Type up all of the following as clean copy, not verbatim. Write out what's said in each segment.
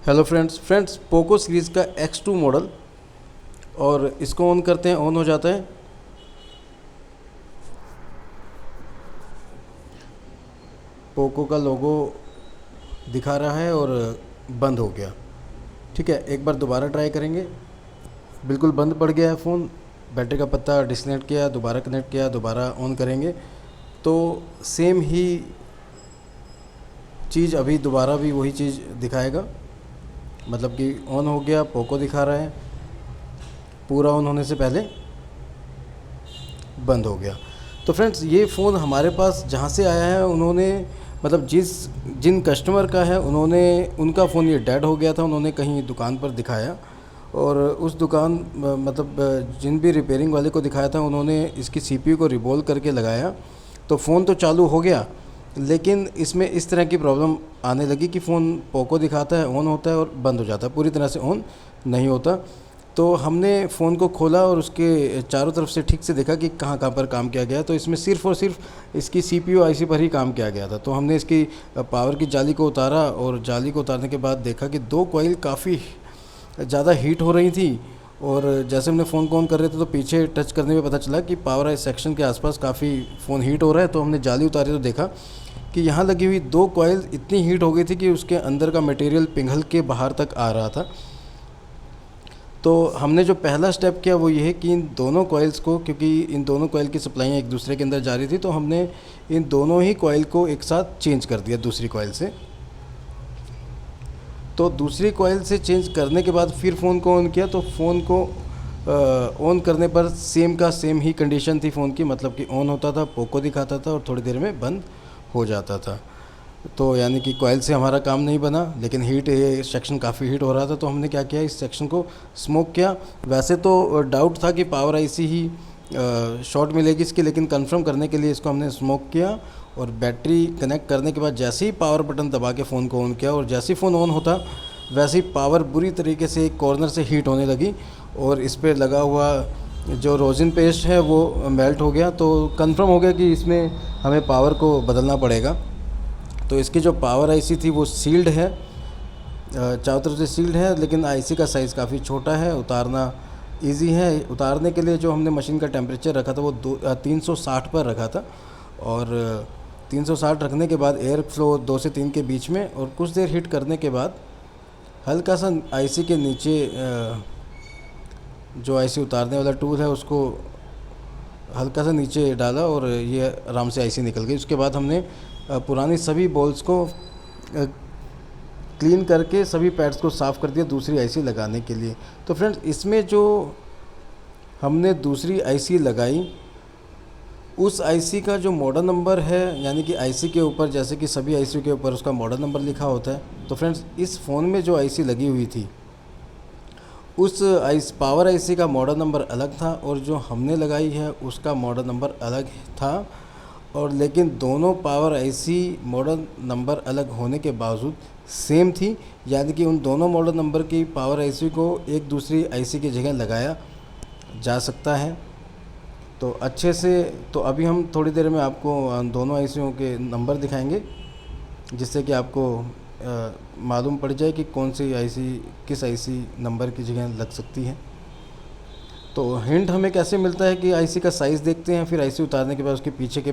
Hello friends Poco series का X2 model. और इसको ऑन करते हैं, ऑन हो जाता है। पोको का लोगो दिखा रहा है और बंद हो गया। ठीक है, एक बार दोबारा ट्राई करेंगे। बिल्कुल बंद पड़ गया है फ़ोन। बैटरी का पत्ता डिस्कनेक्ट किया, दोबारा कनेक्ट किया, दोबारा ऑन करेंगे तो सेम ही चीज़ अभी दोबारा भी वही चीज़ दिखाएगा। मतलब कि ऑन हो गया, पोको दिखा रहा है, पूरा ऑन होने से पहले बंद हो गया। तो फ्रेंड्स, ये फ़ोन हमारे पास जहाँ से आया है, उन्होंने मतलब जिन कस्टमर का है, उन्होंने उनका फ़ोन ये डेड हो गया था। उन्होंने कहीं दुकान पर दिखाया और उस दुकान मतलब जिन भी रिपेयरिंग वाले को दिखाया था, उन्होंने इसकी सीपीयू को रिबॉल करके लगाया तो फ़ोन तो चालू हो गया, लेकिन इसमें इस तरह की प्रॉब्लम आने लगी कि फ़ोन पोको दिखाता है, ऑन होता है और बंद हो जाता है, पूरी तरह से ऑन नहीं होता। तो हमने फ़ोन को खोला और उसके चारों तरफ से ठीक से देखा कि कहाँ कहाँ पर काम किया गया। तो इसमें सिर्फ़ और सिर्फ इसकी सीपीयू आईसी पर ही काम किया गया था। तो हमने इसकी पावर की जाली को उतारा और जाली को उतारने के बाद देखा कि दो कॉइल काफ़ी ज़्यादा हीट हो रही थी। और जैसे हमने फ़ोन को ऑन कर रहे थे तो पीछे टच करने में पता चला कि पावर सेक्शन के आसपास काफ़ी फ़ोन हीट हो रहा है। तो हमने जाली उतारी तो देखा कि यहाँ लगी हुई दो कॉइल इतनी हीट हो गई थी कि उसके अंदर का मटेरियल पिघल के बाहर तक आ रहा था। तो हमने जो पहला स्टेप किया वो ये है कि इन दोनों कॉइल्स को, क्योंकि इन दोनों कॉइल की सप्लाइयाँ एक दूसरे के अंदर जा रही थी, तो हमने इन दोनों ही कॉइल को एक साथ चेंज कर दिया दूसरी कॉइल से। तो दूसरी कॉइल से चेंज करने के बाद फिर फ़ोन को ऑन किया तो फ़ोन को ऑन करने पर सेम का सेम ही कंडीशन थी फ़ोन की। मतलब कि ऑन होता था, पोको दिखाता था और थोड़ी देर में बंद हो जाता था। तो यानी कि कॉइल से हमारा काम नहीं बना, लेकिन हीट, ये सेक्शन काफ़ी हीट हो रहा था। तो हमने क्या किया, इस सेक्शन को स्मोक किया। वैसे तो डाउट था कि पावर आईसी ही शॉर्ट मिलेगी इसकी, लेकिन कंफर्म करने के लिए इसको हमने स्मोक किया और बैटरी कनेक्ट करने के बाद जैसे ही पावर बटन दबा के फ़ोन को ऑन किया और जैसे ही फ़ोन ऑन होता वैसे ही पावर बुरी तरीके से एक कॉर्नर से हीट होने लगी और इस पर लगा हुआ जो रोजिन पेस्ट है वो मेल्ट हो गया। तो कंफर्म हो गया कि इसमें हमें पावर को बदलना पड़ेगा। तो इसकी जो पावर आईसी थी वो सील्ड है, चारों तरफ से सील्ड है, लेकिन आईसी का साइज़ काफ़ी छोटा है, उतारना इजी है। उतारने के लिए जो हमने मशीन का टेम्परेचर रखा था वो 360 पर रखा था। और 360 रखने के बाद एयर फ्लो 2 से 3 के बीच में, और कुछ देर हीट करने के बाद हल्का सा आईसी के नीचे जो आईसी उतारने वाला टूल है उसको हल्का सा नीचे डाला और ये आराम से आईसी निकल गई। उसके बाद हमने पुरानी सभी बॉल्स को क्लीन करके सभी पैड्स को साफ़ कर दिया दूसरी आईसी लगाने के लिए। तो फ्रेंड्स, इसमें जो हमने दूसरी आईसी लगाई उस आईसी का जो मॉडल नंबर है, यानी कि आईसी के ऊपर, जैसे कि सभी आईसी के ऊपर उसका मॉडल नंबर लिखा होता है। तो फ्रेंड्स, इस फ़ोन में जो आईसी लगी हुई थी उस पावर आईसी का मॉडल नंबर अलग था और जो हमने लगाई है उसका मॉडल नंबर अलग था। और लेकिन दोनों पावर आईसी मॉडल नंबर अलग होने के बावजूद सेम थी, यानी कि उन दोनों मॉडल नंबर की पावर आईसी को एक दूसरी आईसी की जगह लगाया जा सकता है। तो अच्छे से, तो अभी हम थोड़ी देर में आपको दोनों आईसीयों के नंबर दिखाएंगे, जिससे कि आपको मालूम पड़ जाए कि कौन सी आईसी किस आईसी नंबर की जगह लग सकती है। तो हिंट हमें कैसे मिलता है कि आईसी का साइज़ देखते हैं, फिर आईसी उतारने के बाद उसके पीछे के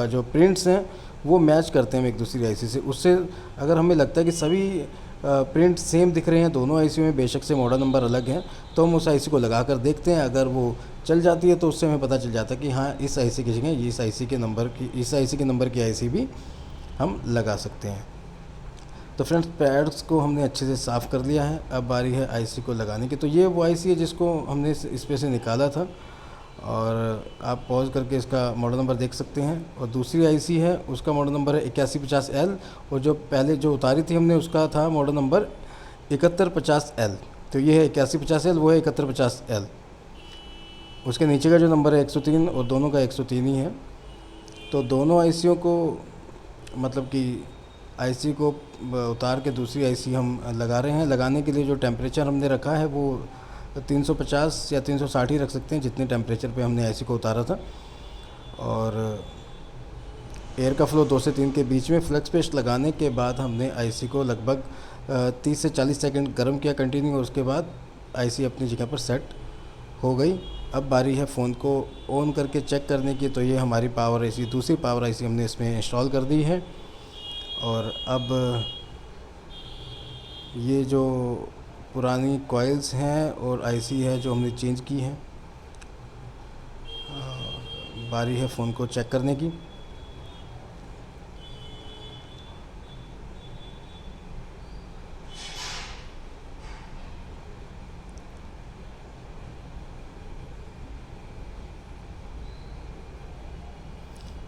जो प्रिंट्स हैं वो मैच करते हैं हम एक दूसरी आईसी से। उससे अगर हमें लगता है कि सभी प्रिंट सेम दिख रहे हैं दोनों आईसी में, बेशक से मॉडल नंबर अलग हैं, तो हम उस आईसी को लगा कर देखते हैं। अगर वो चल जाती है तो उससे हमें पता चल जाता है कि हाँ, इस आईसी की जगह इस आईसी के नंबर की आईसी भी हम लगा सकते हैं। तो फ्रेंड्स, पैड्स को हमने अच्छे से साफ़ कर लिया है। अब बारी है आईसी को लगाने की। तो ये वो आईसी है जिसको हमने इस पे से निकाला था, और आप पॉज करके इसका मॉडल नंबर देख सकते हैं। और दूसरी आईसी है, उसका मॉडल नंबर है 8150L, और जो पहले जो उतारी थी हमने उसका था मॉडल नंबर 7150L। तो ये है 8150L, वो है 7150L। उसके नीचे का जो नंबर है 103, और दोनों का 103 ही है। तो दोनों आईसीयों को, मतलब कि आईसी को उतार के दूसरी आईसी हम लगा रहे हैं। लगाने के लिए जो टेम्परेचर हमने रखा है वो 350 या 360 ही रख सकते हैं, जितने टेम्परेचर पे हमने आईसी को उतारा था। और एयर का फ्लो 2 से 3 के बीच में। फ्लक्स पेस्ट लगाने के बाद हमने आईसी को लगभग 30 से 40 सेकंड गर्म किया कंटिन्यू, और उसके बाद आईसी अपनी जगह पर सेट हो गई। अब बारी है फ़ोन को ऑन करके चेक करने की। तो ये हमारी पावर आईसी, दूसरी पावर आईसी हमने इसमें इंस्टॉल कर दी है। और अब ये जो पुरानी कॉइल्स हैं और आईसी है जो हमने चेंज की है, बारी है फ़ोन को चेक करने की।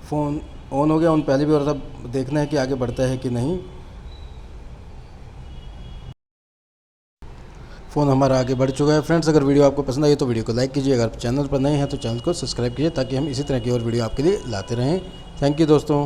फ़ोन ऑन हो गया ऑन पहले भी, और अब देखना है कि आगे बढ़ता है कि नहीं। फ़ोन हमारा आगे बढ़ चुका है। फ्रेंड्स, अगर वीडियो आपको पसंद आई तो वीडियो को लाइक कीजिए, अगर चैनल पर नए हैं तो चैनल को सब्सक्राइब कीजिए, ताकि हम इसी तरह की और वीडियो आपके लिए लाते रहें। थैंक यू दोस्तों।